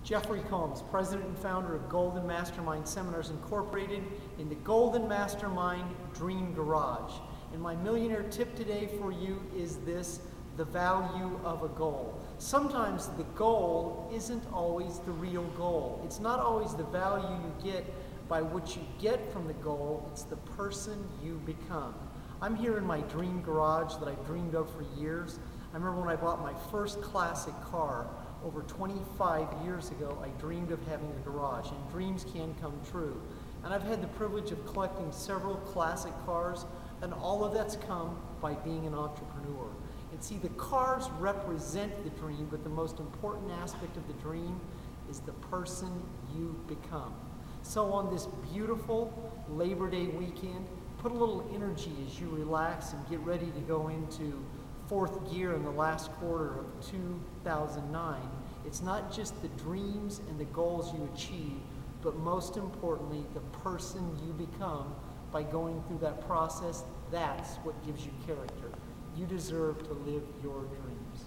Jeffrey Combs, president and founder of Golden Mastermind Seminars Incorporated in the Golden Mastermind Dream Garage. And my millionaire tip today for you is this: the value of a goal. Sometimes the goal isn't always the real goal. It's not always the value you get by what you get from the goal, it's the person you become. I'm here in my dream garage that I've dreamed of for years. I remember when I bought my first classic car over 25 years ago, I dreamed of having a garage, and dreams can come true. And I've had the privilege of collecting several classic cars, and all of that's come by being an entrepreneur. And see, the cars represent the dream, but the most important aspect of the dream is the person you become. So on this beautiful Labor Day weekend, put a little energy as you relax and get ready to go into fourth gear in the last quarter of 2009. It's not just the dreams and the goals you achieve, but most importantly, the person you become by going through that process. That's what gives you character. You deserve to live your dreams.